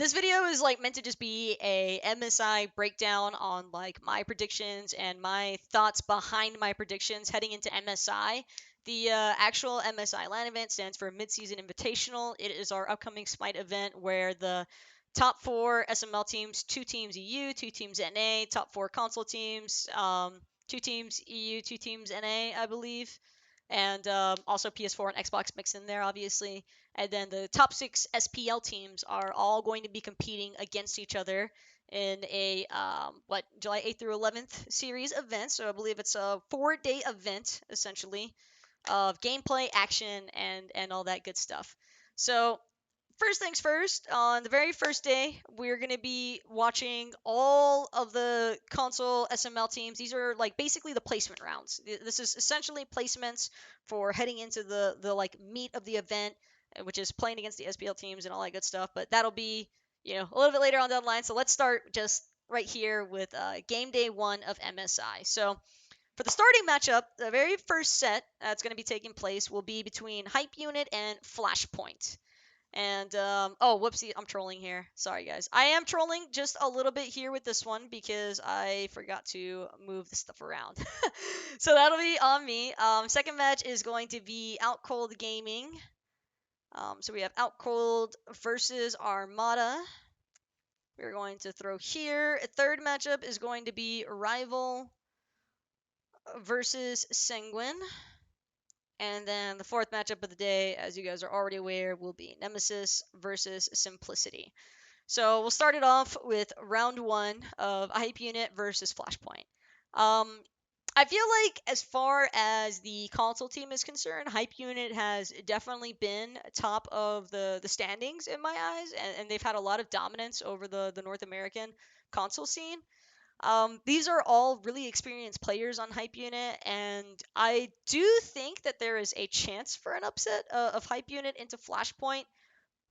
this video is like meant to just be a MSI breakdown on like my predictions and my thoughts behind my predictions heading into MSI. The actual MSI LAN event stands for Midseason Invitational. It is our upcoming Smite event where the top 4 SML teams, 2 teams EU, 2 teams NA, top 4 console teams, 2 teams EU, 2 teams NA, I believe, and also PS4 and Xbox mixed in there, obviously. And then the top 6 SPL teams are all going to be competing against each other in a July 8th through 11th series event. So I believe it's a 4-day event essentially of gameplay, action, and all that good stuff. So first things first, on the very first day, we're going to be watching all of the console SML teams. These are like basically the placement rounds. This is essentially placements for heading into the like meat of the event, which is playing against the SPL teams and all that good stuff. But that'll be, a little bit later on down the line. So let's start just right here with game day 1 of MSI. So for the starting matchup, the very first set that's going to be taking place will be between Hype Unit and Flashpoint. And oh, whoopsie, I'm trolling here. Sorry, guys. I am trolling just a little bit here with this one because I forgot to move the stuff around. So that'll be on me. Second match is going to be Out Cold Gaming. So we have Out Cold versus Armada. We're going to throw here. A third matchup is going to be Rival versus Sanguine. And then the fourth matchup of the day, as you guys are already aware, will be Nemesis versus Simplicity. So we'll start it off with round 1 of Hype Unit versus Flashpoint. I feel like as far as the console team is concerned, Hype Unit has definitely been top of the standings in my eyes, and they've had a lot of dominance over the North American console scene. These are all really experienced players on Hype Unit, and I do think that there is a chance for an upset of Hype Unit into Flashpoint.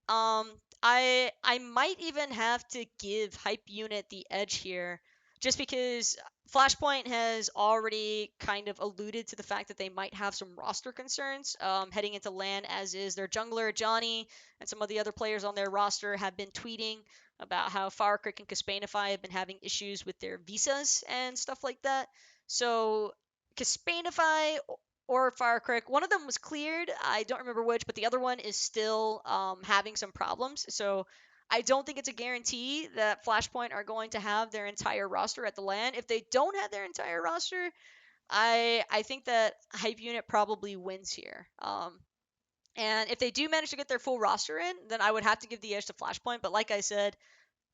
Um, I might even have to give Hype Unit the edge here, just because Flashpoint has already kind of alluded to the fact that they might have some roster concerns heading into LAN, as is their jungler Johnny and some of the other players on their roster have been tweeting about how Firecrack and Caspainify have been having issues with their visas and stuff like that. So Caspainify or Firecrack. One of them was cleared. I don't remember which, but the other one is still having some problems. So I don't think it's a guarantee that Flashpoint are going to have their entire roster at the LAN. If they don't have their entire roster, I think that Hype Unit probably wins here. And if they do manage to get their full roster in, then I would have to give the edge to Flashpoint. But like I said,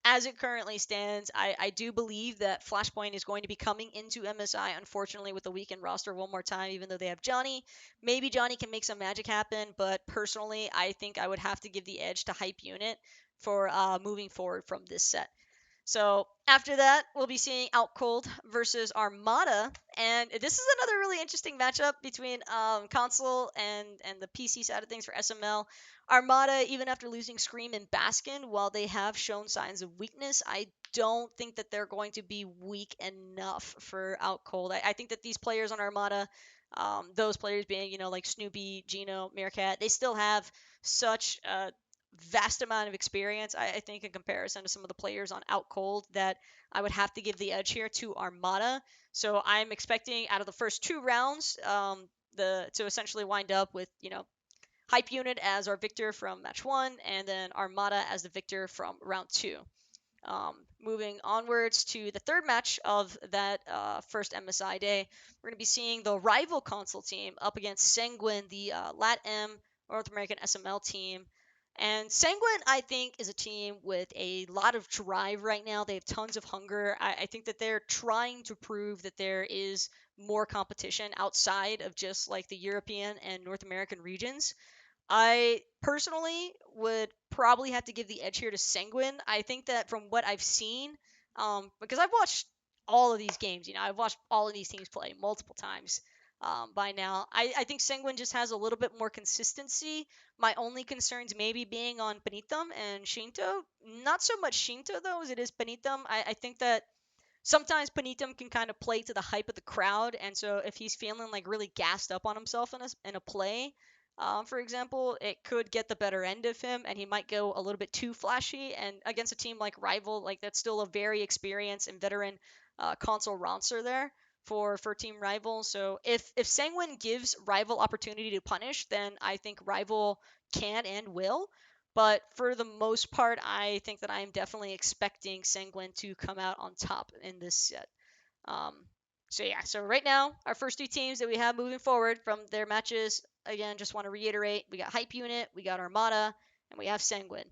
as it currently stands, I do believe that Flashpoint is going to be coming into MSI, unfortunately, with the weekend roster one more time, even though they have Johnny. Maybe Johnny can make some magic happen, but personally, I think I would have to give the edge to Hype Unit for moving forward from this set. So after that, we'll be seeing Out Cold versus Armada, and this is another really interesting matchup between console and the PC side of things for SML. Armada, even after losing Scream and Baskin, while they have shown signs of weakness, I don't think that they're going to be weak enough for Out Cold. I think that these players on Armada, those players being, like Snoopy, Gino, Meerkat, they still have such vast amount of experience, I think, in comparison to some of the players on Out Cold, that I would have to give the edge here to Armada. So I'm expecting out of the first 2 rounds, to essentially wind up with, Hype Unit as our victor from match 1, and then Armada as the victor from round 2. Moving onwards to the third match of that first MSI day, we're going to be seeing the rival console team up against Sanguine, the LATAM North American SML team. And Sanguine, I think, is a team with a lot of drive right now. They have tons of hunger. I think that they're trying to prove that there is more competition outside of just like the European and North American regions. I personally would probably have to give the edge here to Sanguine. I think that from what I've seen, because I've watched all of these games, I've watched all of these teams play multiple times by now. I think Sanguine just has a little bit more consistency. My only concerns maybe being on Panitum and Shinto. Not so much Shinto, though, as it is Panitum. I think that sometimes Panitum can kind of play to the hype of the crowd, and so if he's feeling like really gassed up on himself in a play, for example, it could get the better end of him, and he might go a little bit too flashy. And against a team like Rival, like that's still a very experienced and veteran console roster there for Team Rival. So if Sanguine gives Rival opportunity to punish, then I think Rival can and will. But for the most part, I think that I am definitely expecting Sanguine to come out on top in this set. Um, so yeah, so right now, our first two teams that we have moving forward from their matches, again, just want to reiterate, we got Hype Unit, we got Armada, and we have Sanguine.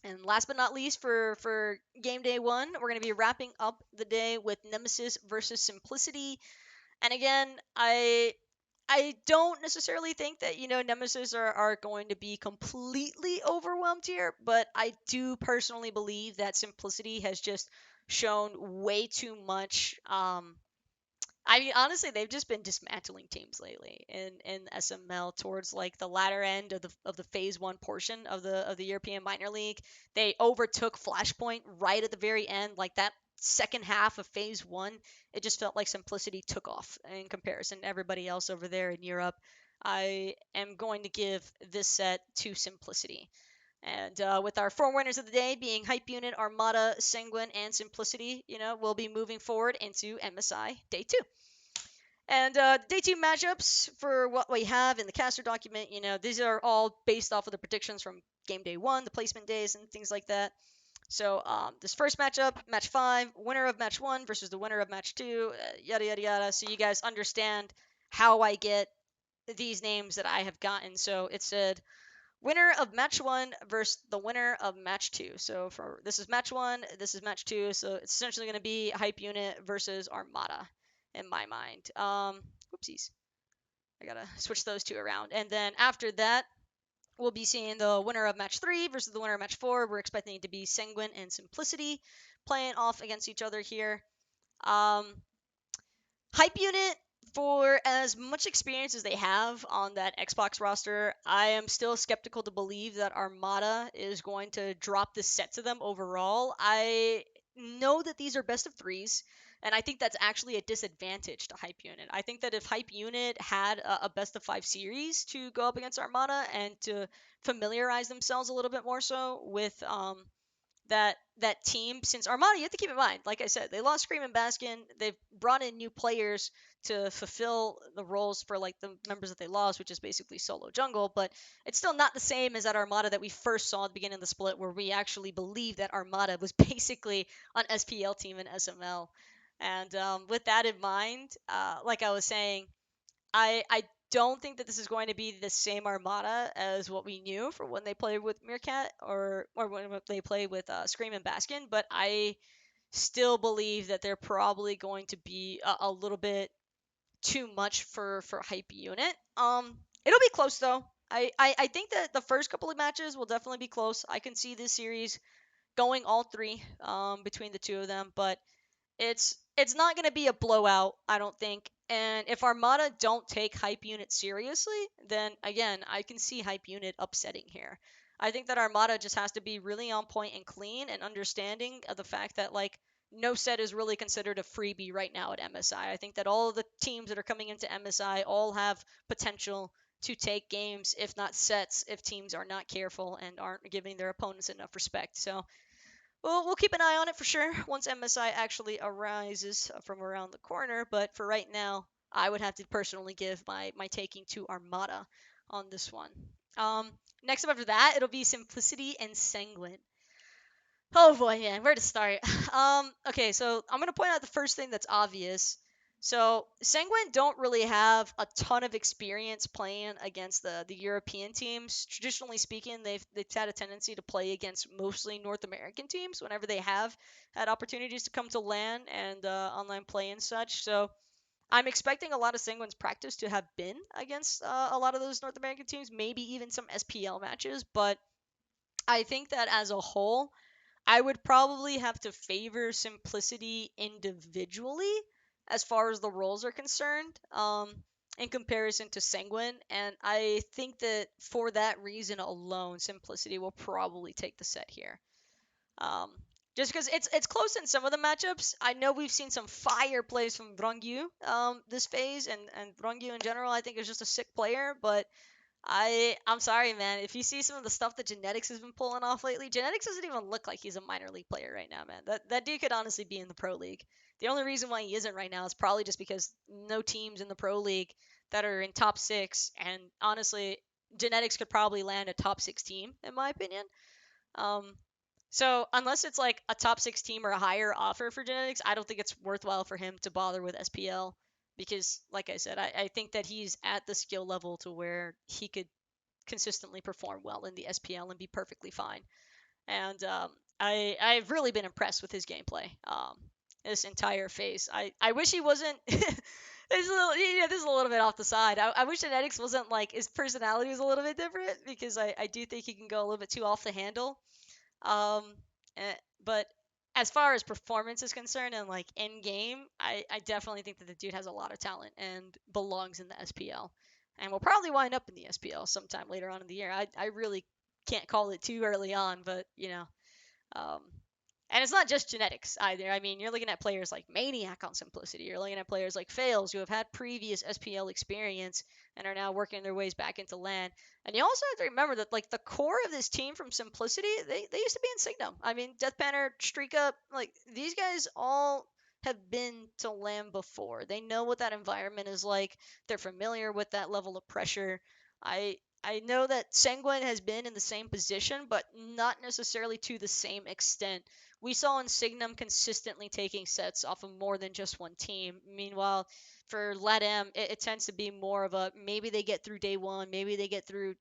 And last but not least, for game day one, we're going to be wrapping up the day with Nemesis versus Simplicity. And again, I don't necessarily think that Nemesis are going to be completely overwhelmed here, but I do personally believe that Simplicity has just shown way too much. I mean, honestly, they've just been dismantling teams lately in SML towards like the latter end of the phase one portion of the European Minor League. They overtook Flashpoint right at the very end, like that second half of phase one. It just felt like Simplicity took off in comparison to everybody else over there in Europe. I am going to give this set to Simplicity. And with our four winners of the day being Hype Unit, Armada, Sanguine, and Simplicity, we'll be moving forward into MSI Day 2. And day 2 matchups for what we have in the caster document, these are all based off of the predictions from game day 1, the placement days, and things like that. So this first matchup, match 5, winner of match 1 versus the winner of match 2, yada, yada, yada. So you guys understand how I get these names that I have gotten. So it said winner of match 1 versus the winner of match 2. So for this is match 1, this is match 2. So it's essentially going to be Hype Unit versus Armada in my mind. Whoopsies. I gotta switch those two around. And then after that, we'll be seeing the winner of match 3 versus the winner of match 4. We're expecting it to be Sanguine and Simplicity playing off against each other here. Hype Unit, for as much experience as they have on that Xbox roster, I am still skeptical to believe that Armada is going to drop this set to them overall. I know that these are best of threes, and I think that's actually a disadvantage to Hype Unit. I think that if Hype Unit had a best of 5 series to go up against Armada and to familiarize themselves a little bit more so with that team, since Armada, you have to keep in mind, like I said, they lost Scream and Baskin. They've brought in new players to fulfill the roles for like the members that they lost, which is basically solo jungle, but it's still not the same as that Armada that we first saw at the beginning of the split, where we actually believed that Armada was basically an SPL team in SML. And with that in mind, like I was saying, I don't think that this is going to be the same Armada as what we knew for when they played with Meerkat or when they play with Scream and Baskin, but I still believe that they're probably going to be a little bit too much for Hype Unit. It'll be close though. I think that the first couple of matches will definitely be close. I can see this series going all three between the two of them, but it's not going to be a blowout, I don't think. And if Armada don't take Hype Unit seriously, then again, I can see Hype Unit upsetting here. I think that Armada just has to be really on point and clean and understanding of the fact that like no set is really considered a freebie right now at MSI. I think that all of the teams that are coming into MSI all have potential to take games, if not sets, if teams are not careful and aren't giving their opponents enough respect. So we'll keep an eye on it for sure once MSI actually arises from around the corner. But for right now, I would have to personally give my taking to Armada on this one. Next up after that, it'll be Simplicity and Sanguine. Oh boy, man, where to start? Okay, so I'm gonna point out the first thing that's obvious. So Sanguine don't really have a ton of experience playing against the European teams. Traditionally speaking, they've had a tendency to play against mostly North American teams whenever they have had opportunities to come to LAN and online play and such. So I'm expecting a lot of Sanguine's practice to have been against a lot of those North American teams, maybe even some SPL matches. But I think that as a whole, I would probably have to favor Simplicity individually as far as the roles are concerned, in comparison to Sanguine. And I think that for that reason alone, Simplicity will probably take the set here. Um, just because it's close in some of the matchups. I know we've seen some fire plays from Brongyu this phase, and Brongyu in general, I think, is just a sick player. But I'm sorry, man. If you see some of the stuff that Genetics has been pulling off lately, Genetics doesn't even look like he's a minor league player right now, man. That dude could honestly be in the pro league. The only reason why he isn't right now is probably just because no teams in the pro league that are in top six, and honestly, Genetics could probably land a top six team in my opinion. Um, so unless it's like a top six team or a higher offer for Genetics, I don't think it's worthwhile for him to bother with SPL because, like I said, I think that he's at the skill level to where he could consistently perform well in the SPL and be perfectly fine. And I've really been impressed with his gameplay this entire phase. I wish he wasn't. This is a little, this is a little bit off the side. I wish Genetics wasn't like his personality was a little bit different because I do think he can go a little bit too off the handle. Um, but as far as performance is concerned and like in game, I definitely think that the dude has a lot of talent and belongs in the SPL, and will probably wind up in the SPL sometime later on in the year. I really can't call it too early on, but um, and it's not just genetics either. I mean, you're looking at players like Maniac on Simplicity. You're looking at players like Fails who have had previous SPL experience and are now working their ways back into LAN. And you also have to remember that like the core of this team from Simplicity, they used to be in Signum. I mean, Death Banner, Streak Up, like these guys all have been to LAN before. They know what that environment is like. They're familiar with that level of pressure. I know that Sanguine has been in the same position, but not necessarily to the same extent. We saw in Signum consistently taking sets off of more than just one team. Meanwhile, for LATAM, it tends to be more of a maybe they get through day one, maybe they get through,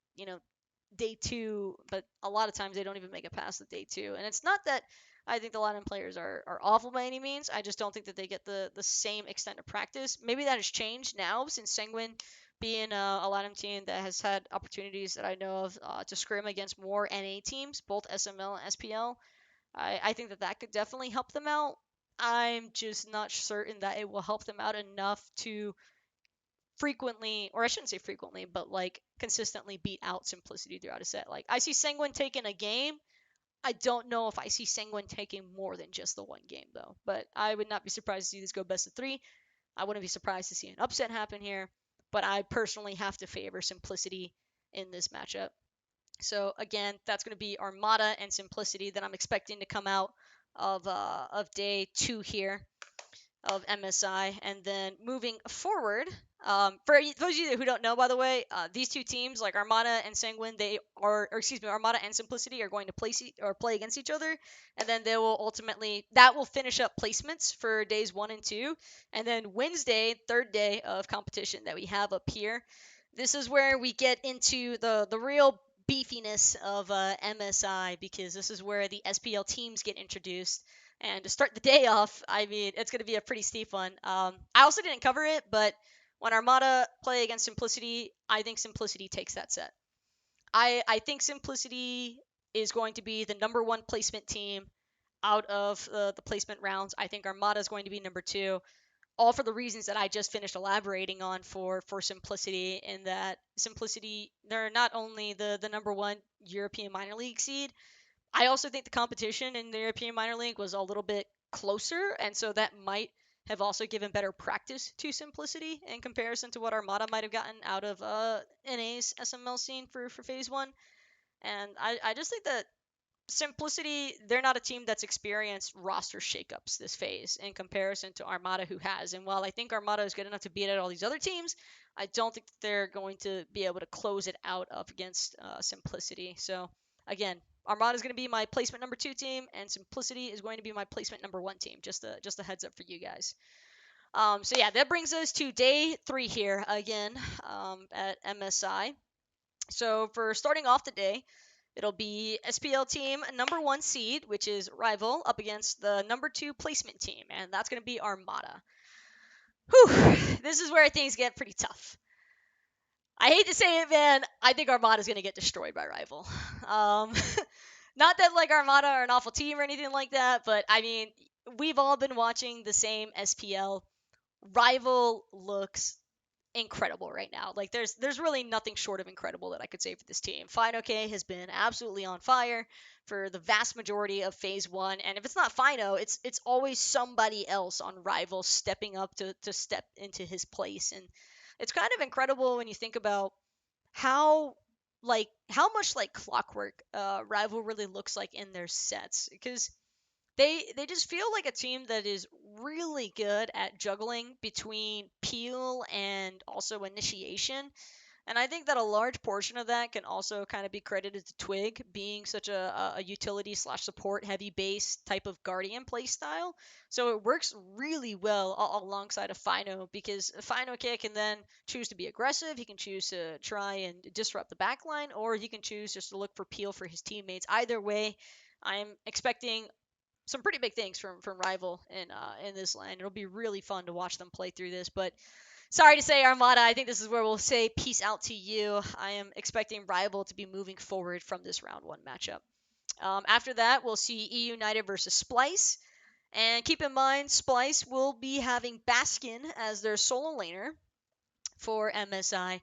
day two, but a lot of times they don't even make it past the day two. And it's not that I think the LATAM players are awful by any means. I just don't think that they get the same extent of practice. Maybe that has changed now since Sanguine being a LATAM team that has had opportunities that I know of to scrim against more NA teams, both SML and SPL. I think that could definitely help them out. I'm just not certain that it will help them out enough to frequently, or I shouldn't say frequently, but like consistently beat out Simplicity throughout a set. Like I see Sanguine taking a game. I don't know if I see Sanguine taking more than just the one game though. But I would not be surprised to see this go best of three. I wouldn't be surprised to see an upset happen here. But I personally have to favor Simplicity in this matchup. So again, that's going to be Armada and Simplicity that I'm expecting to come out of day two here of MSI. And then moving forward, for those of you who don't know, by the way, these two teams, like Armada and Sanguine, Armada and Simplicity are going to play against each other, and then they will ultimately that will finish up placements for days 1 and 2, and then Wednesday, third day of competition that we have up here. This is where we get into the real beefiness of MSI because this is where the SPL teams get introduced. And to start the day off, I mean, it's going to be a pretty steep one. I also didn't cover it, but when Armada play against Simplicity, I think Simplicity takes that set. I think Simplicity is going to be the number one placement team out of the placement rounds. I think Armada is going to be number two, all for the reasons that I just finished elaborating on for Simplicity. In that Simplicity, they're not only the number one European minor league seed, I also think the competition in the European minor league was a little bit closer, and so that might have also given better practice to Simplicity in comparison to what Armada might have gotten out of NA's SML scene for phase one. And I just think that Simplicity, they're not a team that's experienced roster shakeups this phase in comparison to Armada, who has. And while I think Armada is good enough to beat out all these other teams, I don't think that they're going to be able to close it out up against Simplicity. So again, Armada is going to be my placement number two team, and Simplicity is going to be my placement number one team. Just a heads up for you guys. So yeah, that brings us to day three here again at MSI. So for starting off the day, it'll be SPL team number one seed, which is Rival, up against the number two placement team, and that's going to be Armada. Whew, this is where things get pretty tough. I hate to say it, man. I think Armada is going to get destroyed by Rival. Um, not that like Armada are an awful team or anything like that, but I mean, we've all been watching the same SPL. Rival looks incredible right now. Like there's really nothing short of incredible that I could say for this team. Fino K has been absolutely on fire for the vast majority of phase one, and if it's not Fino, it's always somebody else on Rival stepping up to step into his place. And it's kind of incredible when you think about how how much like clockwork Rival really looks like in their sets, because they just feel like a team that is really good at juggling between peel and also initiation. And I think that a large portion of that can also kind of be credited to Twig being such a utility slash support heavy base type of Guardian playstyle. So it works really well alongside of Fino, because Fino can then choose to be aggressive. He can choose to try and disrupt the backline, or he can choose just to look for peel for his teammates. Either way, I'm expecting some pretty big things from Rival in this lane. It'll be really fun to watch them play through this. But sorry to say, Armada, I think this is where we'll say peace out to you. I am expecting Rival to be moving forward from this round one matchup. After that, we'll see E United versus Splice. And keep in mind, Splice will be having Baskin as their solo laner for MSI.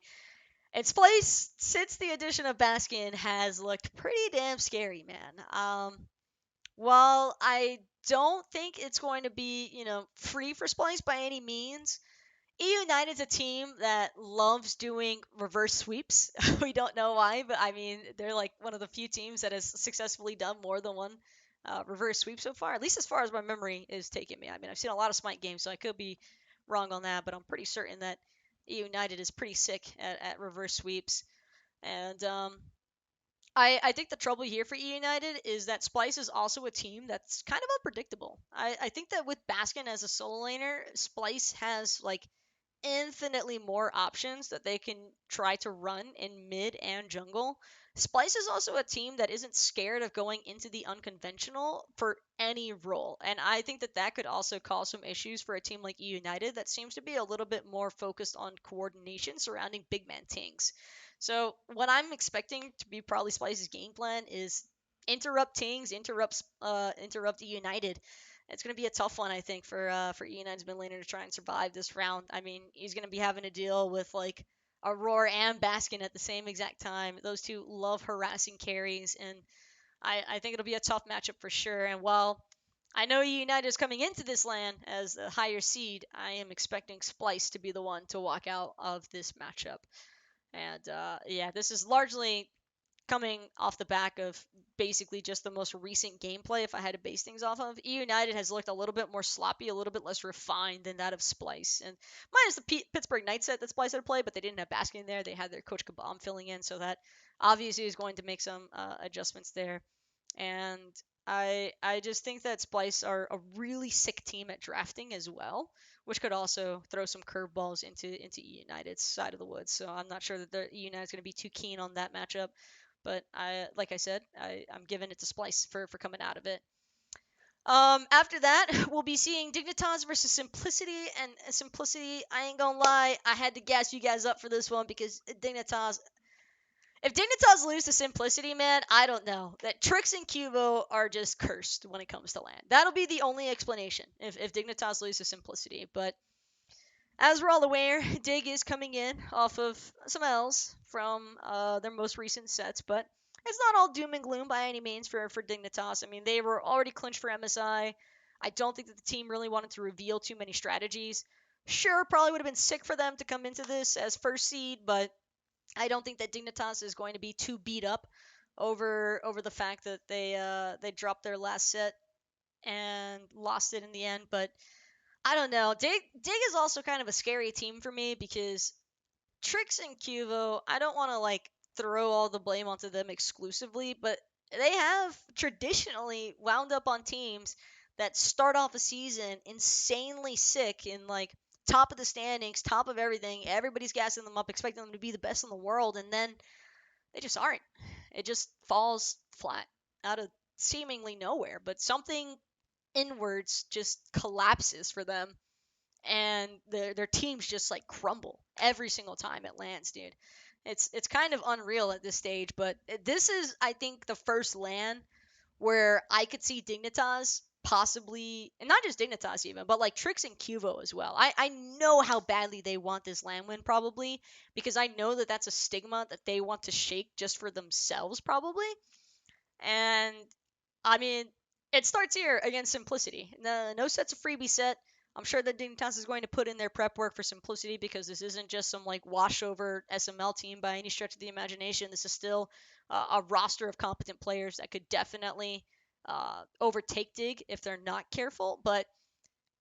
And Splice, since the addition of Baskin, has looked pretty damn scary, man. While I don't think it's going to be, free for Splice by any means, E United's a team that loves doing reverse sweeps. We don't know why, but I mean, they're like one of the few teams that has successfully done more than one reverse sweep so far, at least as far as my memory is taking me. I mean, I've seen a lot of Smite games, so I could be wrong on that, but I'm pretty certain that E United is pretty sick at reverse sweeps. And I think the trouble here for E United is that Splice is also a team that's kind of unpredictable. I think that with Baskin as a solo laner, Splice has like infinitely more options that they can try to run in mid and jungle. Splice is also a team that isn't scared of going into the unconventional for any role. And I think that that could also cause some issues for a team like E United that seems to be a little bit more focused on coordination surrounding big man tanks. So what I'm expecting to be probably Splice's game plan is interrupt Tings, interrupt E United. It's going to be a tough one, I think, for E9's mid laner to try and survive this round. I mean, he's going to be having to deal with like Aurora and Baskin at the same exact time. Those two love harassing carries, and I think it'll be a tough matchup for sure. And while I know E United is coming into this land as a higher seed, I am expecting Splice to be the one to walk out of this matchup. And yeah, this is largely coming off the back of basically just the most recent gameplay. If I had to base things off of, E United has looked a little bit more sloppy, a little bit less refined than that of Splice, and minus the Pittsburgh Knights set that Splice had to play, but they didn't have Baskin in there. They had their coach Kabam filling in, so that obviously is going to make some adjustments there. And I just think that Splice are a really sick team at drafting as well, which could also throw some curveballs into E United's side of the woods. So I'm not sure that E United's going to be too keen on that matchup. But like I said, I'm giving it to Splice for coming out of it. After that, we'll be seeing Dignitas versus Simplicity, and Simplicity, I ain't gonna lie, I had to gas you guys up for this one because Dignitas. If Dignitas lose to Simplicity, man, I don't know. That Trix and Cubo are just cursed when it comes to land. That'll be the only explanation if Dignitas lose to Simplicity. But as we're all aware, Dig is coming in off of some L's from their most recent sets, but it's not all doom and gloom by any means for Dignitas. I mean, they were already clinched for MSI. I don't think that the team really wanted to reveal too many strategies. Sure, probably would have been sick for them to come into this as first seed, but I don't think that Dignitas is going to be too beat up over the fact that they dropped their last set and lost it in the end. But I don't know. Dig is also kind of a scary team for me because Trix and Cuvo, I don't want to like throw all the blame onto them exclusively, but they have traditionally wound up on teams that start off a season insanely sick in like top of the standings, top of everything. Everybody's gassing them up, expecting them to be the best in the world, and then they just aren't. It just falls flat out of seemingly nowhere, but something inwards just collapses for them, and their teams just like crumble every single time it lands, dude. It's kind of unreal at this stage, but this is, I think, the first land where I could see Dignitas possibly, and not just Dignitas even, but like Trix and Cuvo as well. I know how badly they want this land win probably, because I know that that's a stigma that they want to shake just for themselves probably. And I mean, it starts here against Simplicity. No sets of freebie set. I'm sure that Dignitas is going to put in their prep work for Simplicity because this isn't just some like washover SML team by any stretch of the imagination. This is still a roster of competent players that could definitely overtake Dig if they're not careful. But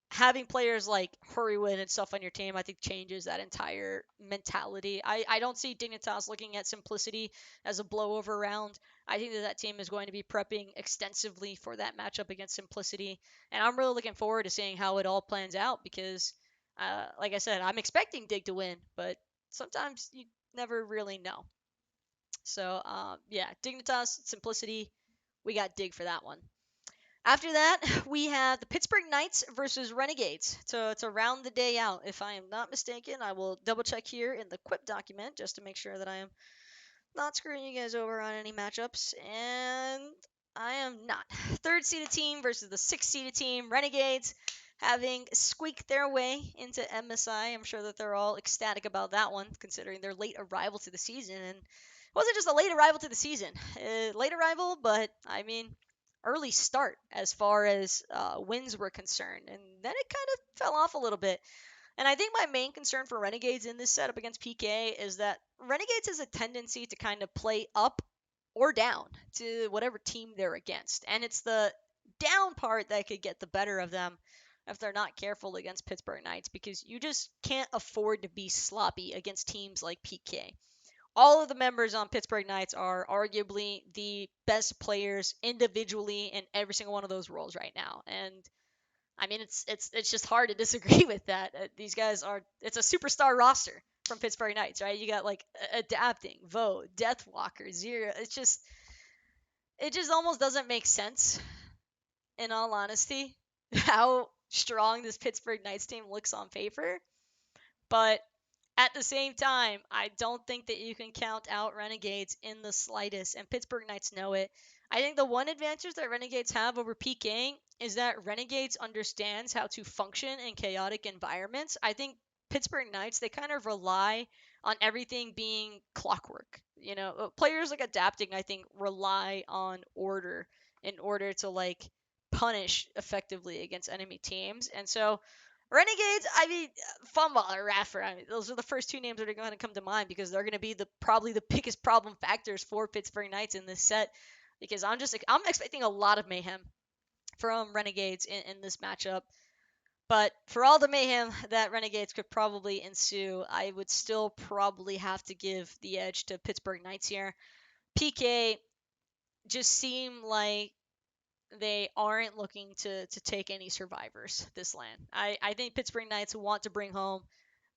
having players like Hurrywin and stuff on your team, I think changes that entire mentality. I don't see Dignitas looking at Simplicity as a blowover round. I think that that team is going to be prepping extensively for that matchup against Simplicity, and I'm really looking forward to seeing how it all plans out because, like I said, I'm expecting Dig to win, but sometimes you never really know. So, yeah, Dignitas, Simplicity, we got Dig for that one. After that, we have the Pittsburgh Knights versus Renegades. So it's around the day out, if I am not mistaken. I will double check here in the Quip document just to make sure that I am not screwing you guys over on any matchups. And I am not. Third seeded team versus the sixth seeded team. Renegades having squeaked their way into MSI. I'm sure that they're all ecstatic about that one, considering their late arrival to the season. And it wasn't just a late arrival to the season. Late arrival, but I mean, early start as far as wins were concerned. And then it kind of fell off a little bit. And I think my main concern for Renegades in this setup against PK is that Renegades has a tendency to kind of play up or down to whatever team they're against. And it's the down part that could get the better of them if they're not careful against Pittsburgh Knights because you just can't afford to be sloppy against teams like PK. All of the members on Pittsburgh Knights are arguably the best players individually in every single one of those roles right now. And I mean, it's just hard to disagree with that. These guys are it's a superstar roster from Pittsburgh Knights, right? You got like adapting, vote, Deathwalker, Zero. It just almost doesn't make sense, in all honesty, how strong this Pittsburgh Knights team looks on paper. But at the same time, I don't think that you can count out Renegades in the slightest, and Pittsburgh Knights know it. I think the one advantage that Renegades have over PKing is that Renegades understands how to function in chaotic environments. I think Pittsburgh Knights, they kind of rely on everything being clockwork. You know, players like adapting, I think, rely on order in order to like punish effectively against enemy teams. And so Renegades, I mean, Funball or Raffer, I mean, those are the first two names that are going to come to mind because they're going to be probably the biggest problem factors for Pittsburgh Knights in this set. Because I'm expecting a lot of mayhem from Renegades in this matchup. But for all the mayhem that Renegades could probably ensue, I would still probably have to give the edge to Pittsburgh Knights here. PK just seem like they aren't looking to take any survivors this land. I think Pittsburgh Knights want to bring home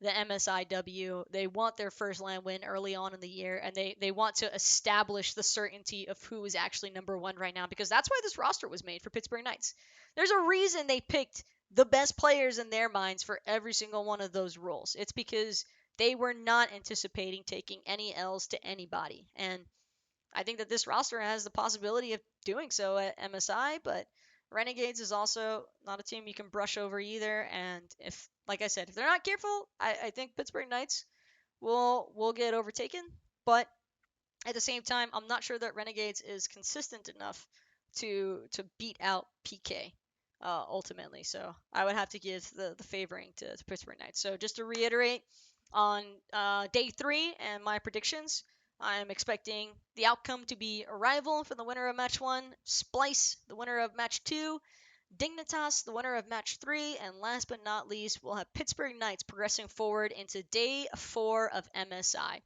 the MSIW. They want their first land win early on in the year, and they want to establish the certainty of who is actually number one right now, because that's why this roster was made for Pittsburgh Knights. There's a reason they picked the best players in their minds for every single one of those roles. It's because they were not anticipating taking any L's to anybody. And I think that this roster has the possibility of doing so at MSI, but Renegades is also not a team you can brush over either. And if, like I said, if they're not careful, I think Pittsburgh Knights will get overtaken. But at the same time, I'm not sure that Renegades is consistent enough to beat out PK ultimately. So I would have to give the favoring to Pittsburgh Knights. So just to reiterate, on day 3 and my predictions, I'm expecting the outcome to be Arrival for the winner of match 1, Splice, the winner of match 2, Dignitas, the winner of match 3, and last but not least, we'll have Pittsburgh Knights progressing forward into day 4 of MSI.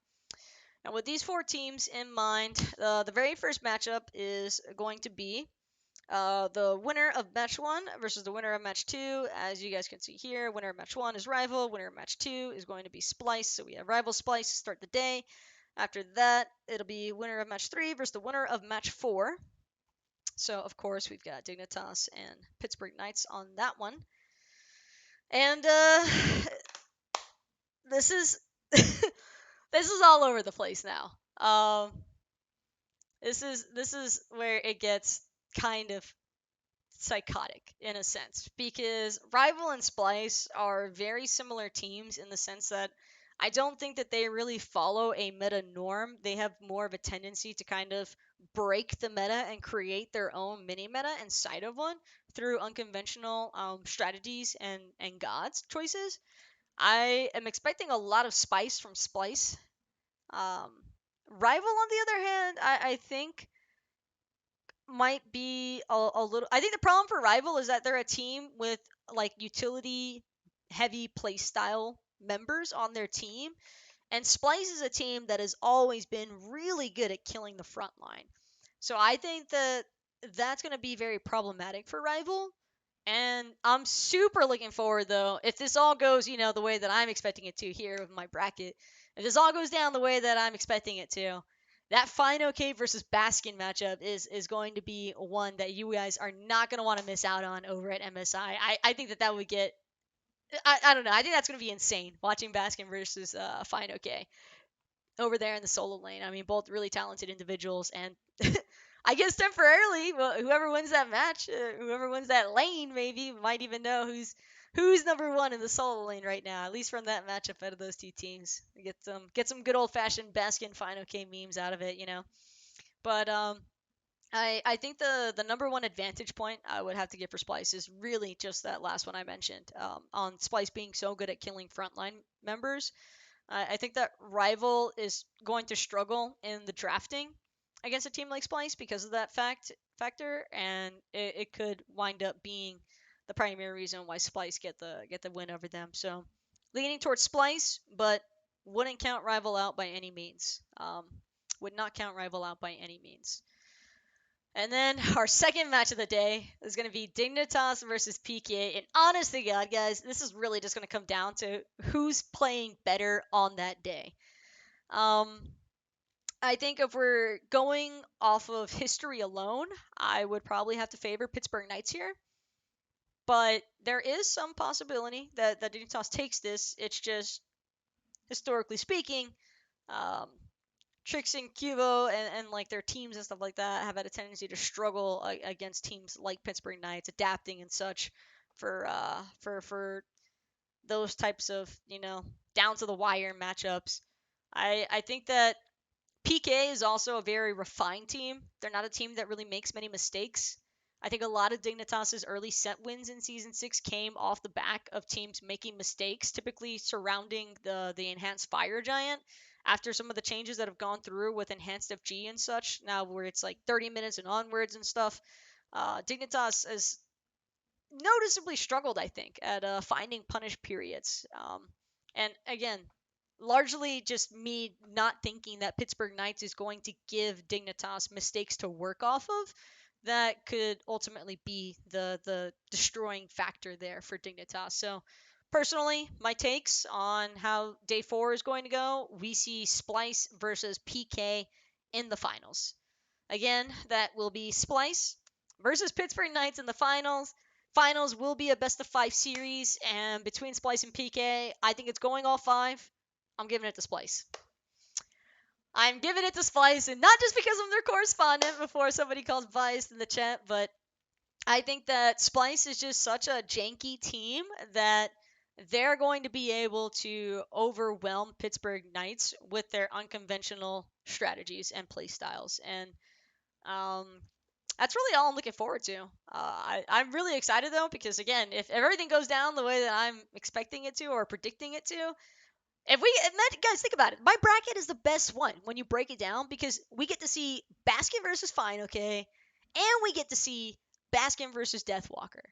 Now, with these 4 teams in mind, the very first matchup is going to be the winner of match 1 versus the winner of match 2. As you guys can see here, winner of match 1 is Rival, winner of match 2 is going to be Splice. So we have Rival Splice to start the day. After that, it'll be winner of match 3 versus the winner of match 4. So, of course, we've got Dignitas and Pittsburgh Knights on that one. And this is this is all over the place now. This is where it gets kind of psychotic in a sense, because Rival and Splice are very similar teams in the sense that I don't think that they really follow a meta norm. They have more of a tendency to kind of break the meta and create their own mini meta inside of one through unconventional strategies and gods choices. I am expecting a lot of spice from Splice. Um, Rival, on the other hand, I think might be a little. I think the problem for Rival is that they're a team with like utility heavy playstyle members on their team, and Splice is a team that has always been really good at killing the front line. So I think that that's going to be very problematic for Rival. And I'm super looking forward, though, if this all goes, the way that I'm expecting it to here with my bracket. If this all goes down the way that I'm expecting it to, that Fine OK versus Baskin matchup is going to be one that you guys are not going to want to miss out on over at MSI. I think that would get. I don't know. I think that's going to be insane watching Baskin versus Fine OK over there in the solo lane. I mean, both really talented individuals, and I guess temporarily, well, whoever wins that match, whoever wins that lane, maybe might even know who's number one in the solo lane right now. At least from that matchup out of those two teams, get some good old fashioned Baskin Final K memes out of it. But I think the number one advantage point I would have to give for Splice is really just that last one I mentioned, on Splice being so good at killing frontline members. I think that Rival is going to struggle in the drafting against a team like Splice because of that factor, and it could wind up being the primary reason why Splice get the win over them. So leaning towards Splice, but wouldn't count Rival out by any means. Would not count Rival out by any means. And then our second match of the day is going to be Dignitas versus PK. And honest to God, guys, this is really just going to come down to who's playing better on that day. Um, I think if we're going off of history alone, I would probably have to favor Pittsburgh Knights here. But there is some possibility that Dignitas takes this. It's just, historically speaking, um, Trix and Cubo and like their teams and stuff like that have had a tendency to struggle against teams like Pittsburgh Knights, adapting and such for those types of down to the wire matchups. I think that PK is also a very refined team. They're not a team that really makes many mistakes. I think a lot of Dignitas's early set wins in Season 6 came off the back of teams making mistakes, typically surrounding the Enhanced Fire Giant after some of the changes that have gone through with Enhanced FG and such, now where it's like 30 minutes and onwards and stuff. Dignitas has noticeably struggled, I think, at finding punish periods. And again, largely just me not thinking that Pittsburgh Knights is going to give Dignitas mistakes to work off of. That could ultimately be the destroying factor there for Dignitas. So, personally, my takes on how day 4 is going to go, we see Splice versus PK in the finals. Again, that will be Splice versus Pittsburgh Knights in the finals. Finals will be a best of 5 series, and between Splice and PK, I think it's going all 5. I'm giving it to Splice. I'm giving it to Splice, and not just because I'm their correspondent before somebody calls biased in the chat, but I think that Splice is just such a janky team that they're going to be able to overwhelm Pittsburgh Knights with their unconventional strategies and play styles. And um, that's really all I'm looking forward to. I'm really excited though because again, if everything goes down the way that I'm expecting it to or predicting it to, if we guys think about it, my bracket is the best one when you break it down because we get to see Baskin versus Fine, okay, and we get to see Baskin versus Deathwalker.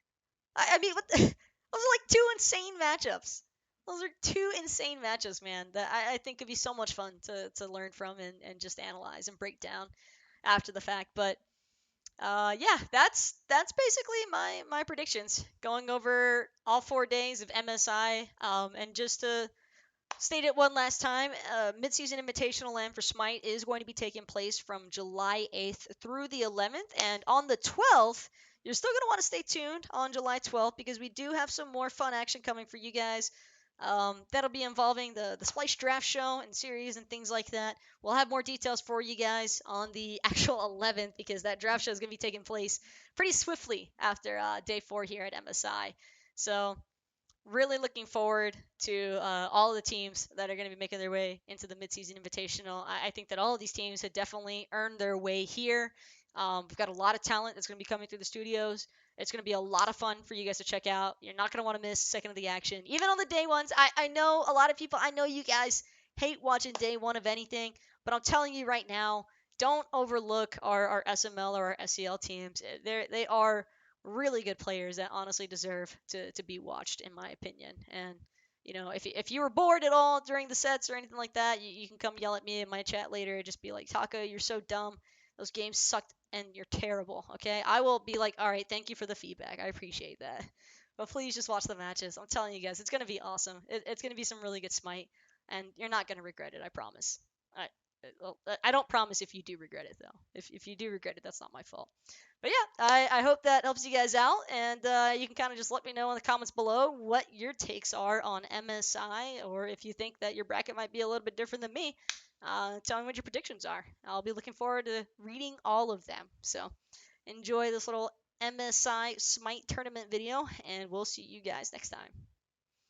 I mean, those are like two insane matchups. Those are two insane matchups, man. That I think could be so much fun to learn from and just analyze and break down after the fact. But yeah, that's basically my predictions. Going over all 4 days of MSI, and just to state it one last time, midseason invitational land for Smite is going to be taking place from July 8th through the 11th, and on the 12th, you're still going to want to stay tuned on July 12th because we do have some more fun action coming for you guys. That'll be involving the Splice Draft Show and series and things like that. We'll have more details for you guys on the actual 11th because that draft show is going to be taking place pretty swiftly after day 4 here at MSI. So really looking forward to all the teams that are going to be making their way into the midseason invitational. I think that all of these teams have definitely earned their way here. We've got a lot of talent that's going to be coming through the studios. It's going to be a lot of fun for you guys to check out. You're not going to want to miss a second of the action. Even on the day ones, I know a lot of people, I know you guys hate watching day one of anything, but I'm telling you right now, don't overlook our SML or our SEL teams. They are really good players that honestly deserve to be watched, in my opinion. And if you were bored at all during the sets or anything like that, you can come yell at me in my chat later. Just be like, Taco, you're so dumb. Those games sucked and you're terrible. Okay, I will be like, all right, thank you for the feedback. I appreciate that. But please just watch the matches. I'm telling you guys, it's gonna be awesome. It's gonna be some really good Smite, and you're not gonna regret it. I promise. I well, I don't promise if you do regret it though. If you do regret it, that's not my fault. But yeah, I hope that helps you guys out, and you can kind of just let me know in the comments below what your takes are on MSI, or if you think that your bracket might be a little bit different than me. Tell me what your predictions are. I'll be looking forward to reading all of them. So enjoy this little MSI Smite tournament video, and we'll see you guys next time.